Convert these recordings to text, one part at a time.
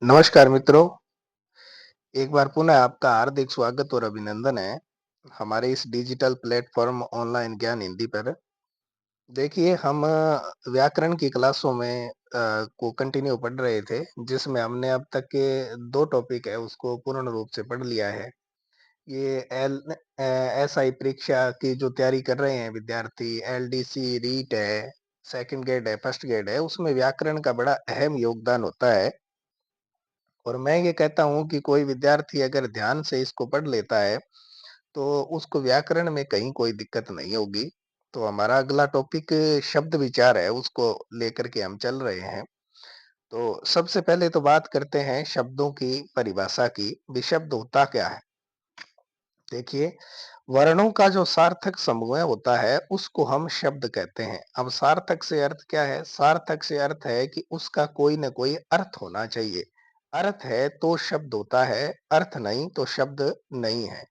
नमस्कार मित्रों, एक बार पुनः आपका हार्दिक स्वागत और अभिनंदन है हमारे इस डिजिटल प्लेटफॉर्म ऑनलाइन ज्ञान हिंदी पर। देखिए हम व्याकरण की क्लासों में को कंटिन्यू पढ़ रहे थे, जिसमें हमने अब तक के 2 टॉपिक है उसको पूर्ण रूप से पढ़ लिया है। ये एसआई परीक्षा की जो तैयारी कर रहे हैं विद्यार्थी, एलडीसी, रीट है, सेकंड ग्रेड है, फर्स्ट ग्रेड है, उसमें व्याकरण का बड़ा अहम योगदान होता है। और मैं ये कहता हूँ कि कोई विद्यार्थी अगर ध्यान से इसको पढ़ लेता है, तो उसको व्याकरण में कहीं कोई दिक्कत नहीं होगी। तो हमारा अगला टॉपिक शब्द विचार है, उसको लेकर के हम चल रहे हैं। तो सबसे पहले तो बात करते हैं शब्दों की परिभाषा की, विशब्द होता क्या है? देखिए, वर्णों का जो सार्थक समूह होता है, उसको हम शब्द कहते हैं। अब सार्थक से अर्थ क्या है? सार्थक से अर्थ है कि उसका कोई न कोई अर्थ होना चाहिए। अर्थ है तो शब्द होता है, अर्थ नहीं तो शब्द नहीं है।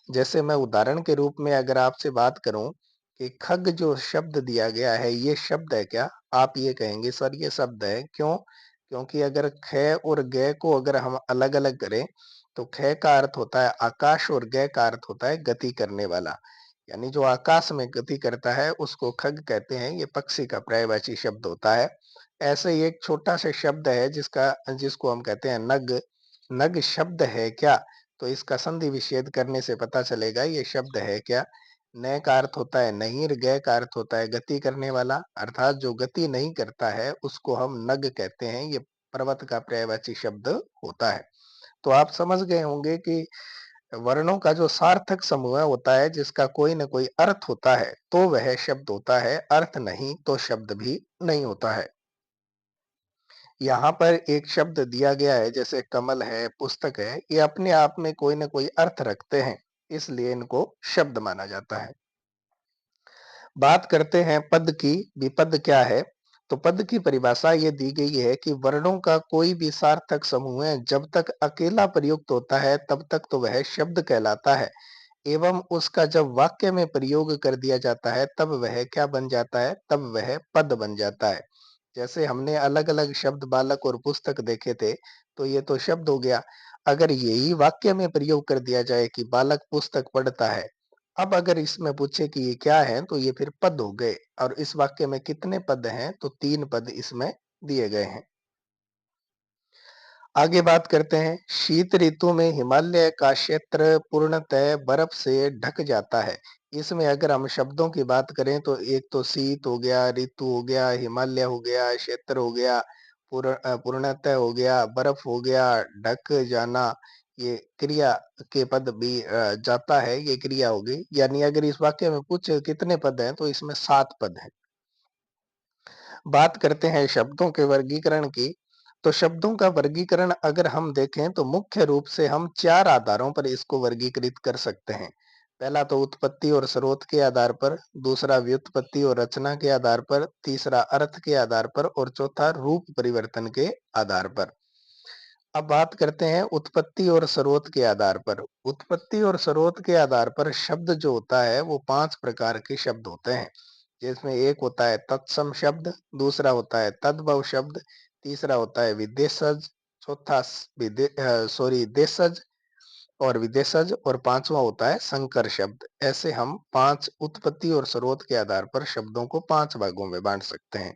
जैसे मैं उदाहरण के रूप में अगर आपसे बात करूं कि खग जो शब्द दिया गया है, ये शब्द है क्या? आप ये कहेंगे सर ये शब्द है। क्यों? क्योंकि अगर ख और ग को अगर हम अलग-अलग करें, तो ख का अर्थ होता है आकाश और ग का अर्थ होता है गति करने वाला। यानी जो आकाश में गति करता है उसको खग कहते हैं, ये पक्षी का पर्यायवाची शब्द होता है। ऐसे ही एक छोटा सा शब्द है जिसको हम कहते हैं नग। नग शब्द है क्या? तो इसका संधि विच्छेद करने से पता चलेगा ये शब्द है क्या। न का अर्थ होता है नहीं, ग का अर्थ होता है गति करने वाला, अर्थात जो गति नहीं करता है उसको हम नग कहते हैं। ये पर्वत का पर्यायवाची शब्द होता है। तो आप समझ गए होंगे कि वर्णों का जो सार्थक समूह होता है, जिसका कोई न कोई अर्थ होता है, तो वह शब्द होता है। अर्थ नहीं तो शब्द भी नहीं होता है। यहाँ पर एक शब्द दिया गया है, जैसे कमल है, पुस्तक है, ये अपने आप में कोई न कोई अर्थ रखते हैं, इसलिए इनको शब्द माना जाता है। बात करते हैं पद की। विपद क्या है? तो पद की परिभाषा ये दी गई है कि वर्णों का कोई भी सार्थक समूह है, जब तक अकेला प्रयुक्त होता है तब तक तो वह शब्द कहलाता है, एवं उसका जब वाक्य में प्रयोग कर दिया जाता है तब वह क्या बन जाता है? तब वह पद बन जाता है। जैसे हमने अलग अलग शब्द बालक और पुस्तक देखे थे, तो ये तो शब्द हो गया। अगर यही वाक्य में प्रयोग कर दिया जाए कि बालक पुस्तक पढ़ता है, अब अगर इसमें पूछे कि ये क्या है, तो ये फिर पद हो गए। और इस वाक्य में कितने पद हैं? तो 3 पद इसमें दिए गए हैं। आगे बात करते हैं, शीत ऋतु में हिमालय का क्षेत्र पूर्णतः बर्फ से ढक जाता है। इसमें अगर हम शब्दों की बात करें तो एक तो शीत हो गया, ऋतु हो गया, हिमालय हो गया, क्षेत्र हो गया, पूर्णतः हो गया, बर्फ हो गया, ढक जाना, ये क्रिया के पद भी जाता है, ये क्रिया हो गई। यानी अगर इस वाक्य में पूछे कितने पद हैं, तो इसमें 7 पद हैं। बात करते हैं शब्दों के वर्गीकरण की। तो शब्दों का वर्गीकरण अगर हम देखें तो मुख्य रूप से हम 4 आधारों पर इसको वर्गीकृत कर सकते हैं। पहला तो उत्पत्ति और स्रोत के आधार पर, दूसरा व्युत्पत्ति और रचना के आधार पर, तीसरा अर्थ के आधार पर और चौथा रूप परिवर्तन के आधार पर। अब बात करते हैं उत्पत्ति और स्रोत के आधार पर। उत्पत्ति और स्रोत के आधार पर शब्द जो होता है वो 5 प्रकार के शब्द होते हैं, जिसमें एक होता है तत्सम शब्द, दूसरा होता है तद्भव शब्द, तीसरा होता है विदेशज, चौथा देशज और विदेशज, और पांचवा होता है संकर शब्द। ऐसे हम 5 उत्पत्ति और स्रोत के आधार पर शब्दों को 5 भागों में बांट सकते हैं।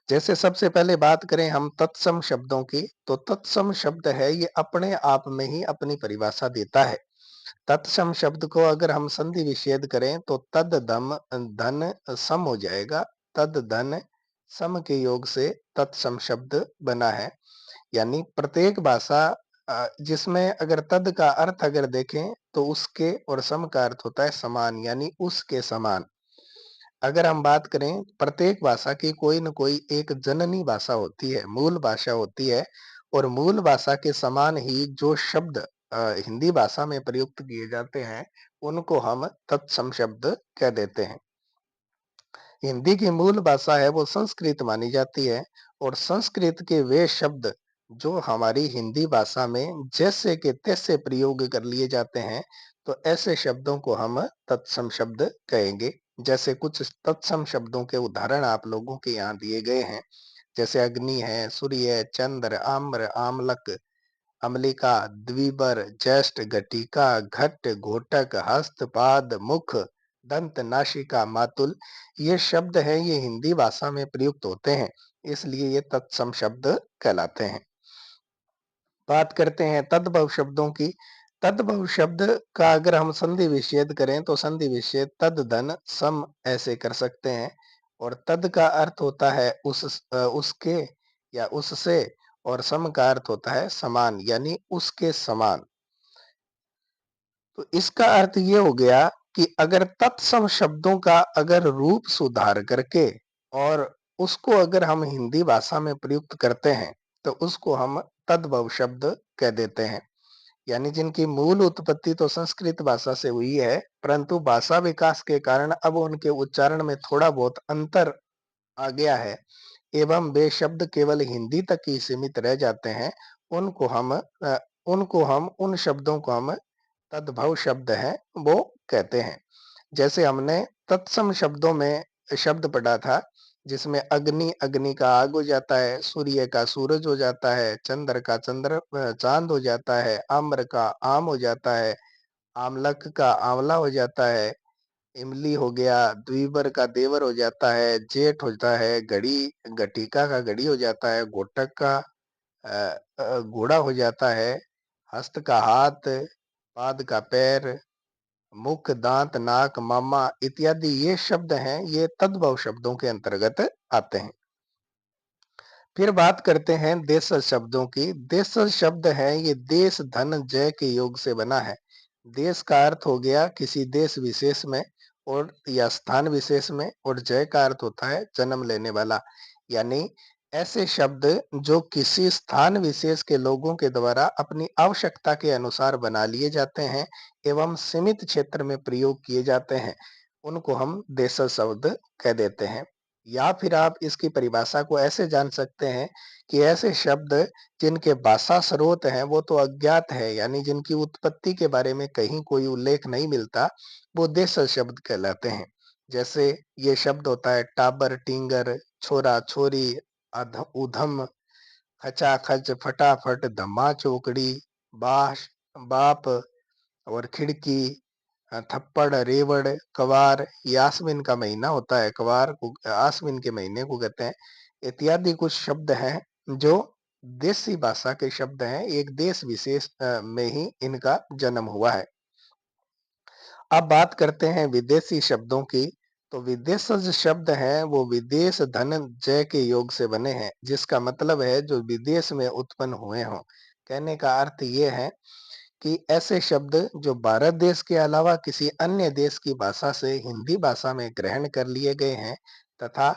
जैसे सबसे पहले बात करें हम तत्सम शब्दों की, तो तत्सम शब्द है ये अपने आप में ही अपनी परिभाषा देता है। तत्सम शब्द को अगर हम संधि विच्छेद करें तो तद दम धन सम हो जाएगा। तद धन सम के योग से तत्सम शब्द बना है। यानी प्रत्येक भाषा जिसमें अगर तद का अर्थ अगर देखें तो उसके और सम का अर्थ होता है समान, यानी उसके समान। अगर हम बात करें प्रत्येक भाषा की कोई न कोई एक जननी भाषा होती है, मूल भाषा होती है, और मूल भाषा के समान ही जो शब्द हिंदी भाषा में प्रयुक्त किए जाते हैं, उनको हम तत्सम शब्द कह देते हैं। हिंदी की मूल भाषा है वो संस्कृत मानी जाती है, और संस्कृत के वे शब्द जो हमारी हिंदी भाषा में जैसे के तैसे प्रयोग कर लिए जाते हैं, तो ऐसे शब्दों को हम तत्सम शब्द कहेंगे। जैसे कुछ तत्सम शब्दों के उदाहरण आप लोगों के यहाँ दिए गए हैं। जैसे अग्नि है, सूर्य, चंद्र, आम्र, आमलक, अम्लिका, द्विबर, ज्येष्ठ, घटिका, घट, घोटक, हस्त, पाद, मुख, दंत, नासिका, मातुल। ये शब्द है, ये हिंदी भाषा में प्रयुक्त होते हैं, इसलिए ये तत्सम शब्द कहलाते हैं। बात करते हैं तद्भव शब्दों की। तद्भव शब्द का अगर हम संधि विच्छेद करें तो संधि विच्छेद तद धन सम ऐसे कर सकते हैं। और तद का अर्थ होता है उसके या उससे, और सम का अर्थ होता है समान यानी उसके समान। तो इसका अर्थ ये हो गया कि अगर तत्सम शब्दों का अगर रूप सुधार करके और उसको अगर हम हिंदी भाषा में प्रयुक्त करते हैं तो उसको हम तद्भव शब्द कह देते हैं। यानी जिनकी मूल उत्पत्ति तो संस्कृत भाषा से हुई है, परंतु भाषा विकास के कारण अब उनके उच्चारण में थोड़ा बहुत अंतर आ गया है एवं वे शब्द केवल हिंदी तक ही सीमित रह जाते हैं। उनको हम उन शब्दों को हम तद्भव शब्द हैं वो कहते हैं। जैसे हमने तत्सम शब्दों में शब्द पढ़ा था, जिसमें अग्नि अग्नि का आग हो जाता है, सूर्य का सूरज हो जाता है, चंद्र का चांद हो जाता है, आम्र का आम हो जाता है, आमलक का आंवला हो जाता है, इमली हो गया, द्विबर का देवर हो जाता है, जेठ होता है, घड़ी घटिका का घड़ी हो जाता है, घोटक का घोड़ा हो जाता है, हस्त का हाथ, पाद का पैर, मुख, दांत, नाक, मामा इत्यादि ये शब्द हैं, ये तद्भव शब्दों के अंतर्गत आते हैं। फिर बात करते हैं देशज शब्दों की। देशज शब्द है, ये देश धन जय के योग से बना है। देश का अर्थ हो गया किसी देश विशेष में और या स्थान विशेष में, और जय का अर्थ होता है जन्म लेने वाला। यानी ऐसे शब्द जो किसी स्थान विशेष के लोगों के द्वारा अपनी आवश्यकता के अनुसार बना लिए जाते हैं एवं सीमित क्षेत्र में प्रयोग किए जाते हैं, उनको हम देशज शब्द कह देते हैं। या फिर आप इसकी परिभाषा को ऐसे जान सकते हैं कि ऐसे शब्द जिनके भाषा स्रोत हैं वो तो अज्ञात है, यानी जिनकी उत्पत्ति के बारे में कहीं कोई उल्लेख नहीं मिलता, वो देशज शब्द कहलाते हैं। जैसे ये शब्द होता है टाबर, टिंगर, छोरा, छोरी, उधम, खचाखच, फटाफट, धम्मा चौकड़ी, बाश, बाप और खिड़की, थप्पड़, रेवड़, कवार, ये आश्विन का महीना होता है, कवार को आश्विन के महीने को कहते हैं। इत्यादि कुछ शब्द हैं जो देसी भाषा के शब्द हैं, एक देश विशेष में ही इनका जन्म हुआ है। अब बात करते हैं विदेशी शब्दों की। तो विदेशज शब्द हैं वो विदेश धन जय के योग से बने हैं, जिसका मतलब है जो विदेश में उत्पन्न हुए हों। कहने का अर्थ ये है कि ऐसे शब्द जो भारत देश के अलावा किसी अन्य देश की भाषा से हिंदी भाषा में ग्रहण कर लिए गए हैं तथा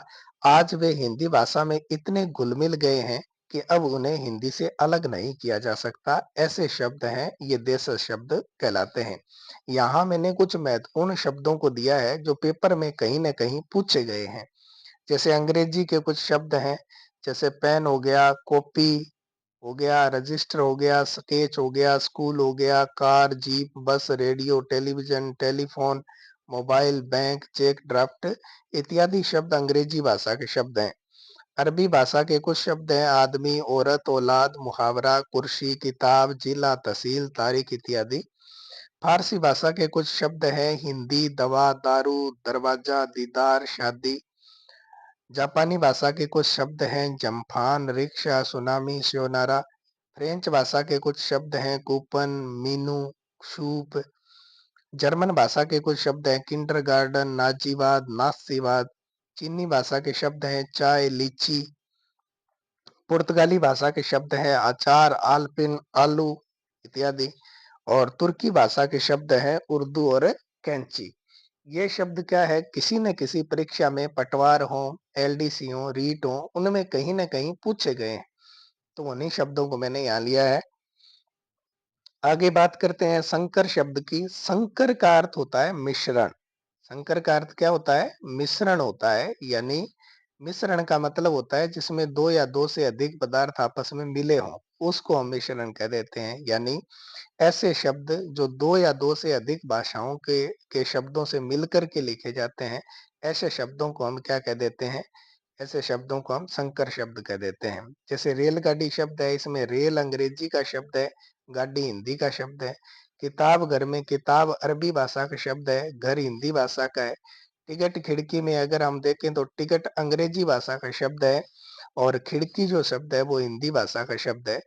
आज वे हिंदी भाषा में इतने घुल मिल गए हैं कि अब उन्हें हिंदी से अलग नहीं किया जा सकता, ऐसे शब्द हैं, ये देशज शब्द कहलाते हैं। यहाँ मैंने कुछ महत्वपूर्ण शब्दों को दिया है जो पेपर में कहीं ना कहीं पूछे गए हैं। जैसे अंग्रेजी के कुछ शब्द हैं, जैसे पेन हो गया, कॉपी हो गया, रजिस्टर हो गया, स्केच हो गया, स्कूल हो गया, car, jeep, bus, radio, television, telephone, mobile, bank, cheque, draft इत्यादि शब्द अंग्रेजी भाषा के शब्द हैं। अरबी भाषा के कुछ शब्द हैं आदमी, औरत, औलाद, मुहावरा, कुर्सी, किताब, जिला, तहसील, तारीख इत्यादि। फारसी भाषा के कुछ शब्द हैं हिंदी, दवा, दारू, दरवाजा, दीदार, शादी। जापानी भाषा के कुछ शब्द हैं जम्फान, रिक्शा, सुनामी, श्योनारा। फ्रेंच भाषा के कुछ शब्द हैं कूपन, मीनू, सूप। जर्मन भाषा के कुछ शब्द हैं किंडरगार्टन, नाजीवाद, नास्तीवाद। चीनी भाषा के शब्द हैं चाय, लीची। पुर्तगाली भाषा के शब्द हैं अचार, आलपिन, आलू इत्यादि। और तुर्की भाषा के शब्द हैं उर्दू और कैंची। ये शब्द क्या है, किसी न किसी परीक्षा में पटवार हो, एलडीसी हो, रीट हो, उनमें कहीं ना कहीं पूछे गए हैं, तो उन्हीं शब्दों को मैंने यहाँ लिया है। आगे बात करते हैं संकर शब्द की। संकर का अर्थ होता है मिश्रण। संकर का अर्थ क्या होता है, मिश्रण होता है। यानी मिश्रण का मतलब होता है जिसमें दो या दो से अधिक पदार्थ आपस में मिले हों, उसको हम मिश्रण कह देते हैं। यानी ऐसे शब्द जो दो या दो से अधिक भाषाओं के शब्दों से मिलकर के लिखे जाते हैं, ऐसे शब्दों को हम क्या कह देते हैं, ऐसे शब्दों को हम संकर शब्द कह देते हैं। जैसे रेलगाड़ी शब्द है, इसमें रेल अंग्रेजी का शब्द है, गाड़ी हिंदी का शब्द है। किताब घर में किताब अरबी भाषा का शब्द है, घर हिंदी भाषा का है। टिकट खिड़की में अगर हम देखें तो टिकट अंग्रेजी भाषा का शब्द है और खिड़की जो शब्द है वो हिंदी भाषा का शब्द है।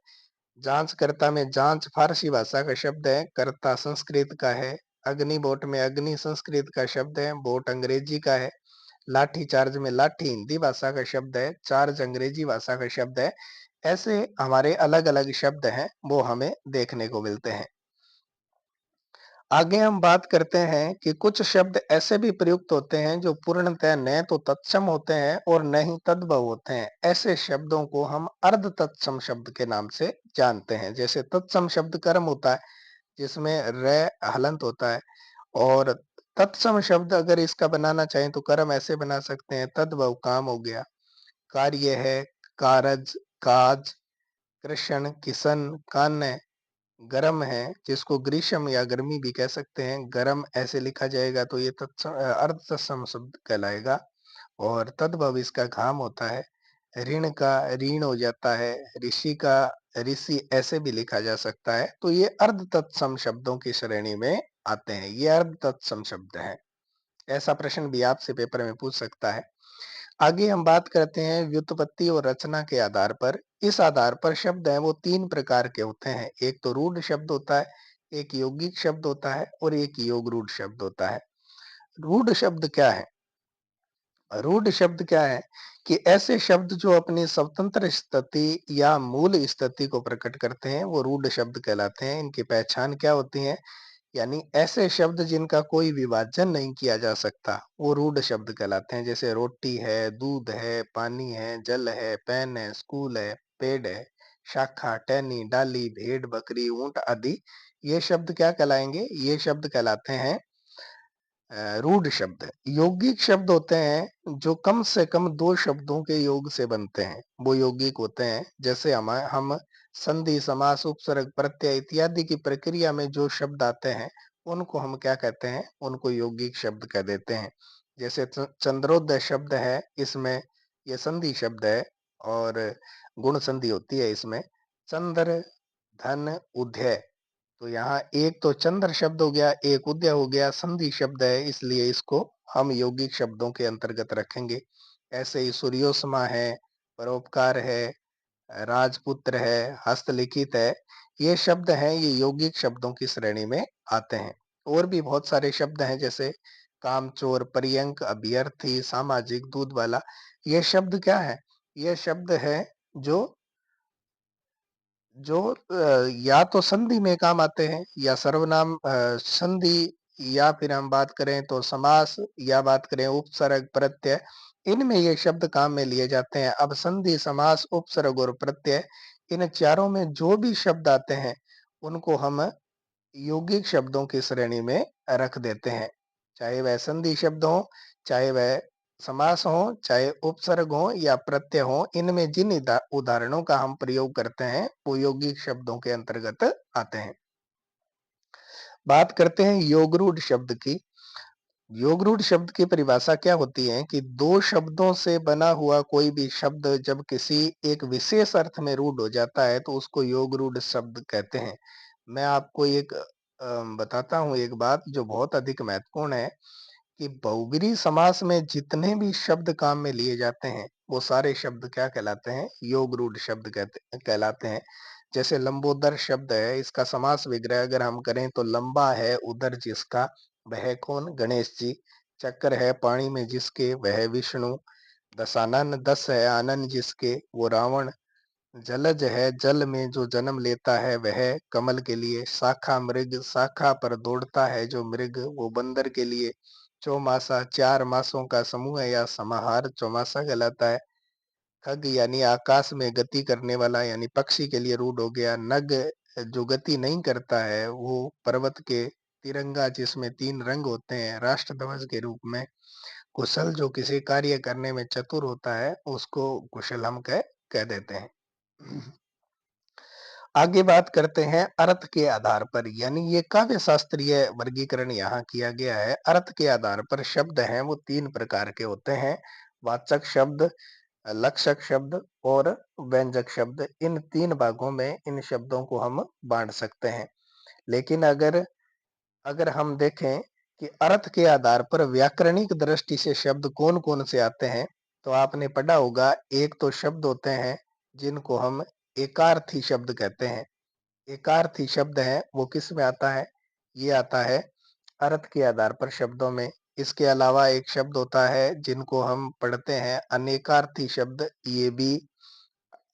जांचकर्ता में जांच फारसी भाषा का शब्द है, कर्ता संस्कृत का है। अग्नि बोट में अग्नि संस्कृत का शब्द है, बोट अंग्रेजी का है। लाठी चार्ज में लाठी हिंदी भाषा का शब्द है, चार्ज अंग्रेजी भाषा का शब्द है। ऐसे हमारे अलग अलग शब्द हैं वो हमें देखने को मिलते हैं। आगे हम बात करते हैं कि कुछ शब्द ऐसे भी प्रयुक्त होते हैं जो पूर्णतः न तो तत्सम होते हैं और न ही तद्भव होते हैं। ऐसे शब्दों को हम अर्ध तत्सम शब्द के नाम से जानते हैं। जैसे तत्सम शब्द कर्म होता है जिसमें र हलंत होता है, और तत्सम शब्द अगर इसका बनाना चाहें तो कर्म ऐसे बना सकते हैं, तद्भव काम हो गया, कार्य है, कारज, काज, कृष्ण, किसन, कान्य, गरम है जिसको ग्रीष्म या गर्मी भी कह सकते हैं, गरम ऐसे लिखा जाएगा तो ये अर्ध तत्सम शब्द कहलाएगा। और तद्भव इसका घाम होता है। ऋण का ऋण हो जाता है, ऋषि का ऋषि ऐसे भी लिखा जा सकता है। तो ये अर्ध तत्सम शब्दों की श्रेणी में आते हैं, ये अर्ध तत्सम शब्द हैं। ऐसा प्रश्न भी आपसे पेपर में पूछ सकता है। आगे हम बात करते हैं व्युत्पत्ति और रचना के आधार पर। इस आधार पर शब्द है वो तीन प्रकार के होते हैं। एक तो रूढ़ शब्द होता है, एक यौगिक शब्द होता है और एक योग रूढ़ शब्द होता है। रूढ़ शब्द क्या है? रूढ़ शब्द क्या है कि ऐसे शब्द जो अपनी स्वतंत्र स्थिति या मूल स्थिति को प्रकट करते हैं वो रूढ़ शब्द कहलाते हैं। इनकी पहचान क्या होती है? यानी ऐसे शब्द जिनका कोई विभाजन नहीं किया जा सकता वो रूढ़ शब्द कहलाते हैं। जैसे रोटी है, दूध है, पानी है, जल है, पेन है, स्कूल है, पेड़ है, शाखा, टहनी, डाली, भेड़, बकरी, ऊंट आदि। ये शब्द क्या कहलाएंगे? ये शब्द कहलाते हैं रूढ़ शब्द। यौगिक शब्द होते हैं जो कम से कम दो शब्दों के योग से बनते हैं, वो यौगिक होते हैं। जैसे हम संधि, समास, उपसर्ग, प्रत्यय इत्यादि की प्रक्रिया में जो शब्द आते हैं उनको हम क्या कहते हैं? उनको यौगिक शब्द कह देते हैं। जैसे चंद्रोदय शब्द है, इसमें ये संधि शब्द है और गुण संधि होती है इसमें। चंद्र, धन, उदय, तो यहाँ एक तो चंद्र शब्द हो गया, एक उदय हो गया, संधि शब्द है इसलिए इसको हम यौगिक शब्दों के अंतर्गत रखेंगे। ऐसे ही सूर्योसमा है, परोपकार है, राजपुत्र है, हस्तलिखित है, ये शब्द हैं, ये यौगिक शब्दों की श्रेणी में आते हैं। और भी बहुत सारे शब्द हैं जैसे कामचोर, पर्यंक, अभ्यर्थी, सामाजिक, दूध वाला। ये शब्द क्या है? ये शब्द है जो जो या तो संधि में काम आते हैं या सर्वनाम संधि, या फिर हम बात करें तो समास, या बात करें उपसर्ग, प्रत्यय, इनमें ये शब्द काम में लिए जाते हैं। अब संधि, समास, उपसर्ग और प्रत्यय, इन चारों में जो भी शब्द आते हैं उनको हम यौगिक शब्दों की श्रेणी में रख देते हैं। चाहे वह संधि शब्द हो, चाहे वह समास हो, चाहे उपसर्ग हो या प्रत्यय हो, इनमें जिन उदाहरणों का हम प्रयोग करते हैं वो यौगिक शब्दों के अंतर्गत आते हैं। बात करते हैं योगरूढ़ शब्द की। योगरूढ़ शब्द की परिभाषा क्या होती है कि दो शब्दों से बना हुआ कोई भी शब्द जब किसी एक विशेष अर्थ में रूढ़ हो जाता है तो उसको योगरूढ़ शब्द कहते हैं। मैं आपको एक बताता हूँ एक बात जो बहुत अधिक महत्वपूर्ण है कि बहुब्रीहि समास में जितने भी शब्द काम में लिए जाते हैं वो सारे शब्द क्या कहलाते हैं? योगरूढ़ शब्द कहलाते हैं। जैसे लंबोदर शब्द है, इसका समास विग्रह अगर हम करें तो लंबा है उदर जिसका, वह कौन? गणेश जी। चक्र है पानी में जिसके, वह विष्णु। दशानन, 10 है आनन जिसके, वो रावण। जलज है जल में जो जन्म लेता है वह कमल के लिए। शाखा मृग, शाखा पर दौड़ता है जो मृग, वो बंदर के लिए। चौमासा, 4 मासों का समूह है या समाहार चौमासा कहलाता है। खग यानी आकाश में गति करने वाला यानी पक्षी के लिए रूढ़ हो गया। नग जो गति नहीं करता है वो पर्वत के। तिरंगा जिसमें 3 रंग होते हैं राष्ट्र ध्वज के रूप में। कुशल जो किसी कार्य करने में चतुर होता है उसको कुशल हम कह देते हैं। आगे बात करते हैं अर्थ के आधार पर, यानी ये काव्य शास्त्रीय वर्गीकरण यहाँ किया गया है। अर्थ के आधार पर शब्द हैं वो 3 प्रकार के होते हैं। वाचक शब्द, लक्षक शब्द और व्यंजक शब्द, इन 3 भागों में इन शब्दों को हम बाँट सकते हैं। लेकिन अगर अगर हम देखें कि अर्थ के आधार पर व्याकरणिक दृष्टि से शब्द कौन-कौन से आते हैं, तो आपने पढ़ा होगा, एक तो शब्द होते हैं जिनको हम एकार्थी शब्द कहते हैं। एकार्थी शब्द है वो किस में आता है? ये आता है अर्थ के आधार पर शब्दों में। इसके अलावा एक शब्द होता है जिनको हम पढ़ते हैं अनेकार्थी शब्द, ये भी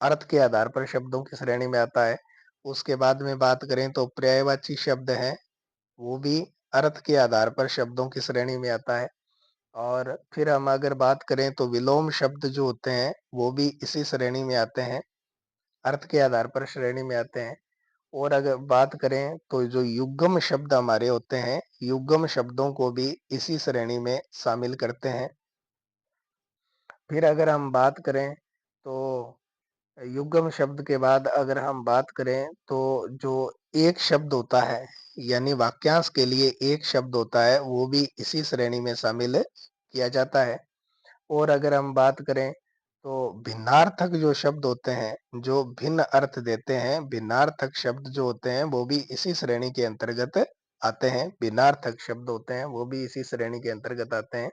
अर्थ के आधार पर शब्दों की श्रेणी में आता है। उसके बाद में बात करें तो पर्यायवाची शब्द है, वो भी अर्थ के आधार पर शब्दों की श्रेणी में आता है। और फिर हम अगर बात करें तो विलोम शब्द जो होते हैं, वो भी इसी श्रेणी में आते हैं, अर्थ के आधार पर श्रेणी में आते हैं। और अगर बात करें तो जो युग्म शब्द हमारे होते हैं, युग्म शब्दों को भी इसी श्रेणी में शामिल करते हैं। फिर अगर हम बात करें तो युग्म शब्द के बाद अगर हम बात करें तो जो एक शब्द होता है, यानी वाक्यांश के लिए एक शब्द होता है, वो भी इसी श्रेणी में शामिल किया जाता है। और अगर हम बात करें तो भिन्नार्थक जो शब्द होते हैं, जो भिन्न अर्थ देते हैं, भिन्नार्थक शब्द जो होते हैं, वो भी इसी श्रेणी के अंतर्गत आते हैं। भिन्नार्थक शब्द होते हैं, वो भी इसी श्रेणी के अंतर्गत आते हैं।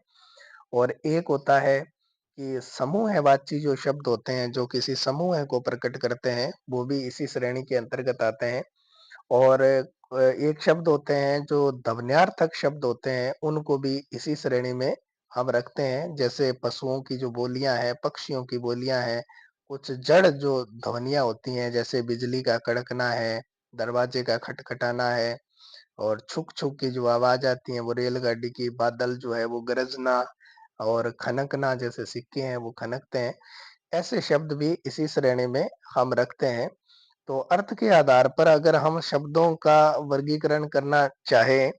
और एक होता है कि समूहवाची जो शब्द होते हैं, जो किसी समूह को प्रकट करते हैं, वो भी इसी श्रेणी के अंतर्गत आते हैं। और एक शब्द होते हैं जो ध्वन्यार्थक शब्द होते हैं, उनको भी इसी श्रेणी में हम रखते हैं। जैसे पशुओं की जो बोलियां हैं, पक्षियों की बोलियां हैं, कुछ जड़ जो ध्वनियां होती हैं, जैसे बिजली का कड़कना है, दरवाजे का खटखटाना है, और छुक छुक की जो आवाज आती है वो रेलगाड़ी की, बादल जो है वो गरजना, और खनकना, जैसे सिक्के हैं वो खनकते हैं, ऐसे शब्द भी इसी श्रेणी में हम रखते हैं। तो अर्थ के आधार पर अगर हम शब्दों का वर्गीकरण करना चाहें,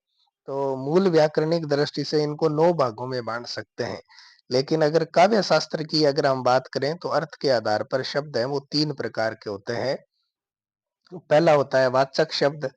तो मूल व्याकरणिक दृष्टि से इनको 9 भागों में बाँट सकते हैं। लेकिन अगर काव्य शास्त्र की अगर हम बात करें, तो अर्थ के आधार पर शब्द हैं वो 3 प्रकार के होते हैं। पहला होता है वाचक शब्द।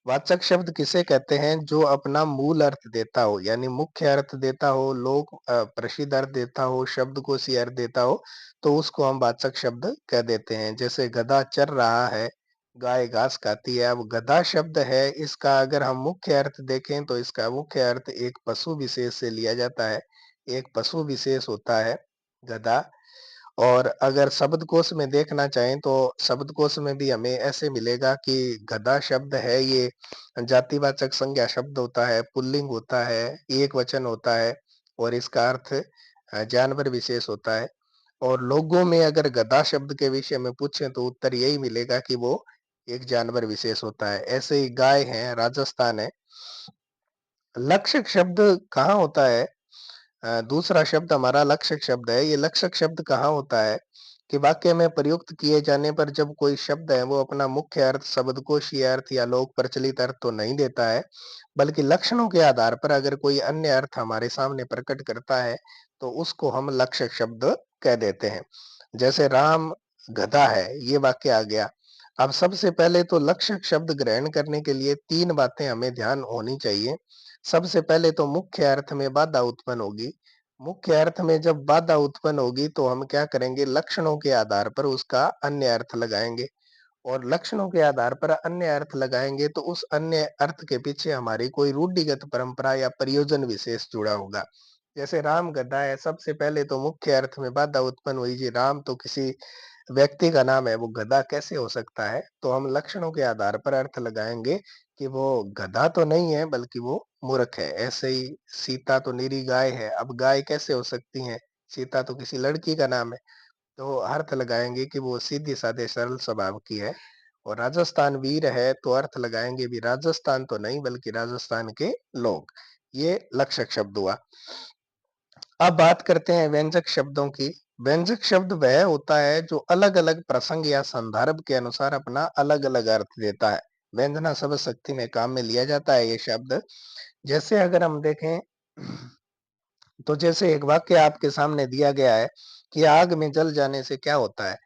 वाचक शब्द किसे कहते हैं? जो अपना मूल अर्थ देता हो, यानी मुख्य अर्थ देता हो, लोक प्रसिद्ध अर्थ देता हो, शब्दकोशी अर्थ देता हो, तो उसको हम वाचक शब्द कह देते हैं। जैसे गधा चर रहा है, गाय घास खाती है। अब गधा शब्द है, इसका अगर हम मुख्य अर्थ देखें तो इसका मुख्य अर्थ एक पशु विशेष से लिया जाता है। एक पशु विशेष होता है गधा। और अगर शब्दकोश में देखना चाहें तो शब्दकोश में भी हमें ऐसे मिलेगा कि गधा शब्द है ये जातिवाचक संज्ञा शब्द होता है, पुल्लिंग होता है, एक वचन होता है, और इसका अर्थ जानवर विशेष होता है। और लोगों में अगर गधा शब्द के विषय में पूछें तो उत्तर यही मिलेगा कि वो एक जानवर विशेष होता है। ऐसे ही गाय है, राजस्थान है। लक्षक शब्द कहाँ होता है? दूसरा शब्द हमारा लक्षक शब्द है। ये लक्षक शब्द कहाँ होता है कि वाक्य में प्रयुक्त किए जाने पर जब कोई शब्द है वो अपना मुख्य अर्थ, शब्दकोशीय अर्थ या लोक प्रचलित अर्थ तो नहीं देता है, बल्कि लक्षणों के आधार पर अगर कोई अन्य अर्थ हमारे सामने प्रकट करता है, तो उसको हम लक्षक शब्द कह देते हैं। जैसे राम गधा है, ये वाक्य आ गया। अब सबसे पहले तो लक्षक शब्द ग्रहण करने के लिए 3 बातें हमें ध्यान होनी चाहिए। सबसे पहले तो मुख्य अर्थ में बाधा उत्पन्न होगी। मुख्य अर्थ में जब बाधा उत्पन्न होगी तो हम क्या करेंगे? लक्षणों के आधार पर उसका अन्य अर्थ लगाएंगे। और लक्षणों के आधार पर अन्य अर्थ लगाएंगे तो उस अन्य अर्थ के पीछे हमारी कोई रूढ़िगत परंपरा या प्रयोजन विशेष जुड़ा होगा। जैसे राम गधा है, सबसे पहले तो मुख्य अर्थ में बाधा उत्पन्न हुई जी, राम तो किसी व्यक्ति का नाम है, वो गधा कैसे हो सकता है? तो हम लक्षणों के आधार पर अर्थ लगाएंगे कि वो गधा तो नहीं है, बल्कि वो मूर्ख है। ऐसे ही सीता तो निरी गाय है, अब गाय कैसे हो सकती है? सीता तो किसी लड़की का नाम है। तो अर्थ लगाएंगे कि वो सीधी साधे सरल स्वभाव की है। और राजस्थान वीर है, तो अर्थ लगाएंगे भी राजस्थान तो नहीं, बल्कि राजस्थान के लोग। ये लक्षक शब्द हुआ। अब बात करते हैं व्यंजक शब्दों की। व्यंजक शब्द वह होता है जो अलग अलग प्रसंग या संदर्भ के अनुसार अपना अलग अलग अर्थ देता है। व्यंजना शब्द शक्ति में काम में लिया जाता है ये शब्द। जैसे अगर हम देखें तो जैसे एक वाक्य आपके सामने दिया गया है कि आग में जल जाने से क्या होता है?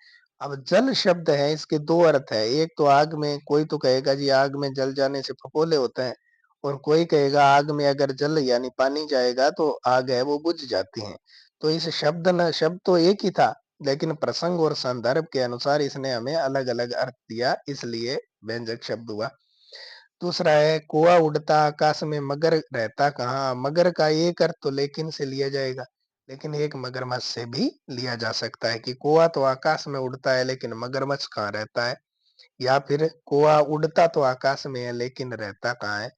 अब जल शब्द है, इसके 2 अर्थ है। एक तो आग में, कोई तो कहेगा जी आग में जल जाने से फफोले होते हैं, और कोई कहेगा आग में अगर जल यानी पानी जाएगा तो आग है वो बुझ जाती है। तो इस शब्द न शब्द तो एक ही था, लेकिन प्रसंग और संदर्भ के अनुसार इसने हमें अलग-अलग अर्थ दिया, इसलिए व्यंजक शब्द हुआ। दूसरा है कौआ उड़ता आकाश में मगर रहता कहाँ? मगर का एक अर्थ तो लेकिन से लिया जाएगा, लेकिन एक मगरमच्छ से भी लिया जा सकता है कि कौआ तो आकाश में उड़ता है लेकिन मगरमच्छ कहाँ रहता है? या फिर कौआ उड़ता तो आकाश में है लेकिन रहता कहाँ है?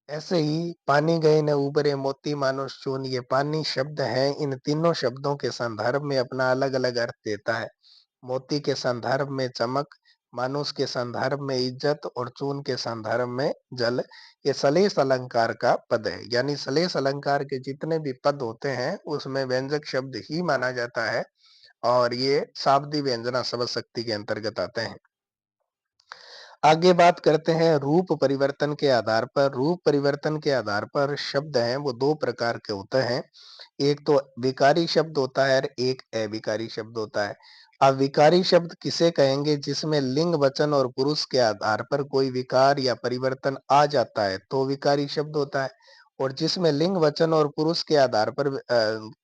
ऐसे ही पानी गए न उबरे मोती मानुष चून, ये पानी शब्द है, इन तीनों शब्दों के संदर्भ में अपना अलग अलग अर्थ देता है। मोती के संदर्भ में चमक, मानुष के संदर्भ में इज्जत और चून के संदर्भ में जल। ये सलेस अलंकार का पद है, यानी सलेस अलंकार के जितने भी पद होते हैं उसमें व्यंजक शब्द ही माना जाता है और ये शाब्दी व्यंजना शब्द शक्ति के अंतर्गत आते हैं। आगे बात करते हैं रूप परिवर्तन के आधार पर। रूप परिवर्तन के आधार पर शब्द हैं वो दो प्रकार के होते हैं। एक तो विकारी शब्द होता है और एक अविकारी शब्द होता है। अब विकारी शब्द किसे कहेंगे? जिसमें लिंग वचन और पुरुष के आधार पर कोई विकार या परिवर्तन आ जाता है तो विकारी शब्द होता है, और जिसमें लिंग वचन और पुरुष के आधार पर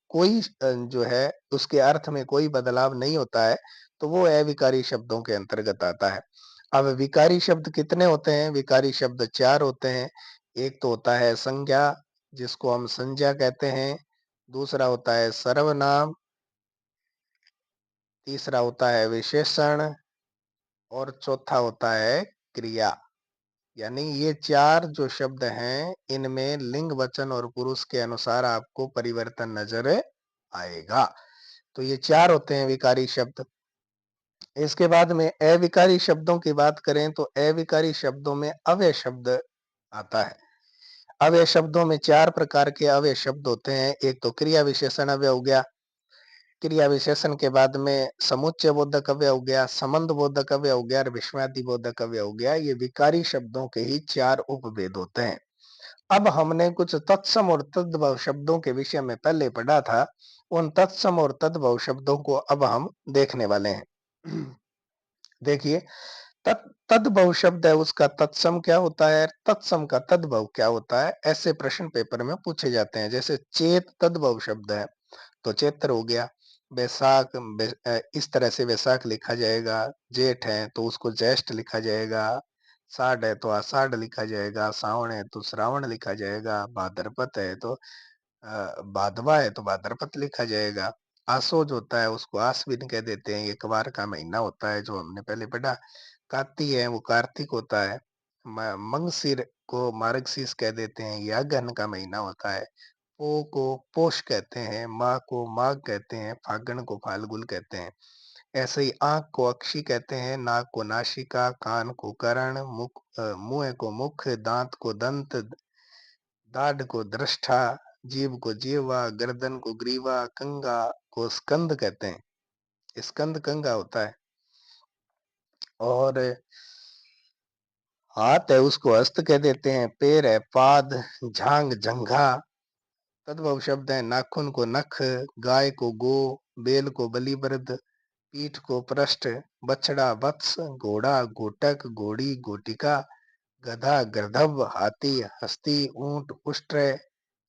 कोई जो है उसके अर्थ में कोई बदलाव नहीं होता है तो वो अविकारी शब्दों के अंतर्गत आता है। अब विकारी शब्द कितने होते हैं? विकारी शब्द चार होते हैं। एक तो होता है संज्ञा, जिसको हम संज्ञा कहते हैं। दूसरा होता है सर्वनाम, तीसरा होता है विशेषण और चौथा होता है क्रिया। यानी ये चार जो शब्द हैं इनमें लिंग वचन और पुरुष के अनुसार आपको परिवर्तन नजर आएगा। तो ये चार होते हैं विकारी शब्द। इसके बाद में अविकारी शब्दों की बात करें तो अविकारी शब्दों में अव्यय शब्द आता है। अव्यय शब्दों में चार प्रकार के अव्यय शब्द होते हैं। एक तो क्रिया विशेषण अव्यय हो गया, क्रिया विशेषण के बाद में समुच्चय बोधक अव्यय हो गया, संबंध बोधक अव्यय हो गया और विषमादि बोधक अव्यय हो गया। ये विकारी शब्दों के ही चार उपभेद होते हैं। अब हमने कुछ तत्सम और तद्भव शब्दों के विषय में पहले पढ़ा था, उन तत्सम और तद्भव शब्दों को अब हम देखने वाले हैं। देखिए, तद्भव शब्द है उसका तत्सम क्या होता है, तत्सम का तद्भव क्या होता है, ऐसे प्रश्न पेपर में पूछे जाते हैं। जैसे चेत तद्भव शब्द है तो चैत्र हो गया। बैसाख इस तरह से वैशाख लिखा जाएगा। जेठ है तो उसको ज्येष्ठ लिखा जाएगा। साढ़ है तो आषाढ़ लिखा जाएगा। सावन है तो श्रावण लिखा जाएगा। भाद्रपद है तो भादवा है तो भाद्रपद लिखा जाएगा। आसोज होता है उसको आश्विन कह देते हैं, ये कवार का महीना होता है जो हमने पहले पढ़ा। काती है वो कार्तिक होता है। मंगसिर को मार्गशीर्ष कह देते हैं, ये अगहन का महीना होता है। पो को पोष कहते हैं, माह को माघ कहते हैं, फागण को फाल्गुन कहते हैं। ऐसे ही आंख को अक्षी कहते हैं, नाक को नासिका, कान को करण, मुंह को मुख, दांत को दंत, दाढ़ को दृष्टा, जीभ को जीवा, गर्दन को ग्रीवा, कंगा को स्कंद कहते हैं। स्कंद कंगा होता है। और हाथ है उसको हस्त कह देते हैं। पैर है पाद, झांग जंघा। तद्भव शब्द है नाखून को नख, गाय को गो, बैल को बलिबृध, पीठ को पृष्ठ, बछड़ा वत्स, घोड़ा घोटक, घोड़ी घोटिका, गधा गर्दभ, हाथी हस्ती, ऊंट उष्ट्र,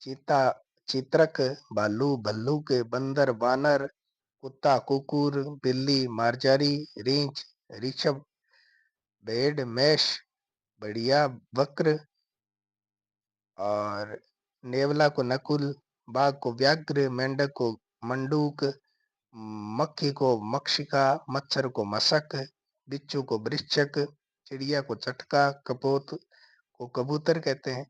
चीता चित्रक, भालू भल्लुक, बंदर बानर, कुत्ता कुकुर, बिल्ली मार्जारी, रींछ ऋषभ, भेड़ मेष, बढ़िया वक्र, और नेवला को नकुल, बाघ को व्याघ्र, मेंढक को मंडूक, मक्खी को मक्षिका, मच्छर को मशक, बिच्छू को वृश्चक, चिड़िया को चटका, कपोत को कबूतर कहते हैं,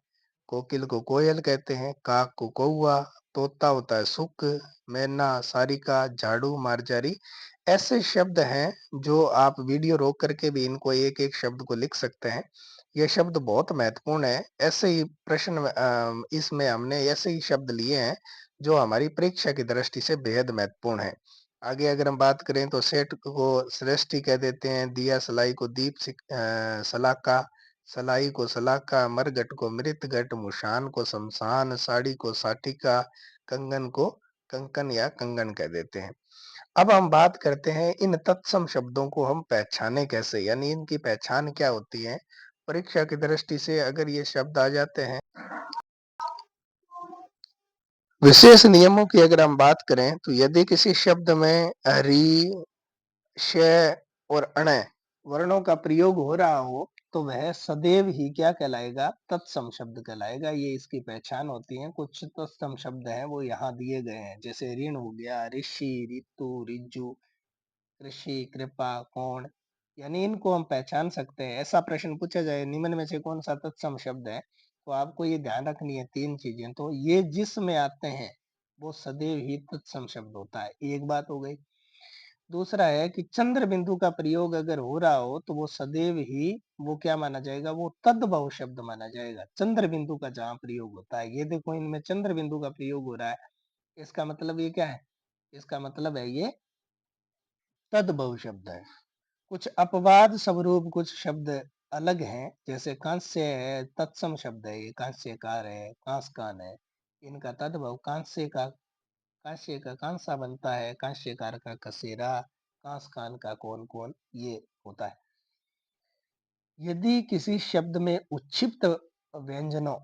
कोकिल को कोयल कहते हैं, काक को कौआ, तोता होता है सुक, मैना सारिका, झाड़ू मार्जारी। ऐसे शब्द हैं जो आप वीडियो रोक करके भी इनको एक एक शब्द को लिख सकते हैं। ये शब्द बहुत महत्वपूर्ण है। ऐसे ही प्रश्न इसमें हमने ऐसे ही शब्द लिए हैं जो हमारी परीक्षा की दृष्टि से बेहद महत्वपूर्ण है। आगे अगर हम बात करें तो सेठ को श्रेष्ठी कह देते हैं, दिया सलाई को दीप सलाका, सलाई को सलाका, मरघट को मृतघट, मुशान को शमशान, साड़ी को साटिका, कंगन को कंकन या कंगन कह देते हैं। अब हम बात करते हैं इन तत्सम शब्दों को हम पहचाने कैसे, यानी इनकी पहचान क्या होती है। परीक्षा की दृष्टि से अगर ये शब्द आ जाते हैं विशेष नियमों की अगर हम बात करें तो यदि किसी शब्द में रि, श और अण वर्णों का प्रयोग हो रहा हो तो वह सदैव ही क्या कहलाएगा? तत्सम शब्द कहलाएगा। ये इसकी पहचान होती है। कुछ तत्सम शब्द हैं वो यहाँ दिए गए हैं, जैसे ऋण हो गया, ऋषि, ऋतु, ऋजु, कृषि, कृपा, कोण, यानी इनको हम पहचान सकते हैं। ऐसा प्रश्न पूछा जाए निम्न में से कौन सा तत्सम शब्द है, तो आपको ये ध्यान रखनी है 3 चीजें। तो ये जिसमें आते हैं वो सदैव ही तत्सम शब्द होता है, एक बात हो गई। दूसरा है कि चंद्र बिंदु का प्रयोग अगर हो रहा हो तो वो सदैव ही वो क्या माना जाएगा? वो तद्भव शब्द माना जाएगा। चंद्र बिंदु का जहाँ प्रयोग होता है, ये देखो इनमें चंद्र बिंदु का प्रयोग हो रहा है, इसका मतलब ये क्या है? इसका मतलब है ये तद्भव शब्द है। कुछ अपवाद स्वरूप कुछ शब्द अलग हैं, जैसे कांस्य है, तत्सम शब्द है, ये कांस्यकार है, कांसकान है। इनका तद्भव कांस्य का कांसा बनता है, कांस्यकार का कसेरा, कांसकान का कौन कौन, ये होता है। यदि किसी शब्द में उच्छिप्त व्यंजनों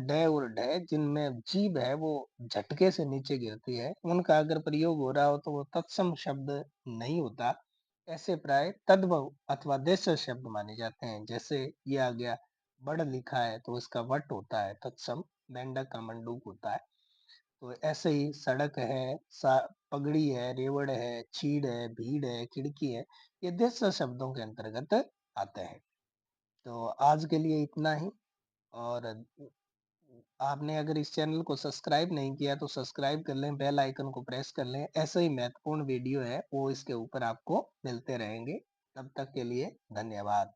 ड और ढ जिनमें जीभ है वो झटके से नीचे गिरती है, उनका अगर प्रयोग हो रहा हो तो वो तत्सम शब्द नहीं होता। ऐसे प्राय तद्भव अथवा देशज शब्द माने जाते हैं। जैसे ये आ गया, बड़ लिखा है तो इसका वट होता है तत्सम, मेंढक का मंडूक होता है। तो ऐसे ही सड़क है, पगड़ी है, रेवड़ है, छीड़ है, भीड़ है, खिड़की है, ये देशज शब्दों के अंतर्गत आते हैं। तो आज के लिए इतना ही। और आपने अगर इस चैनल को सब्सक्राइब नहीं किया तो सब्सक्राइब कर लें, बेल आइकन को प्रेस कर लें। ऐसे ही महत्वपूर्ण वीडियो है वो इसके ऊपर आपको मिलते रहेंगे। तब तक के लिए धन्यवाद।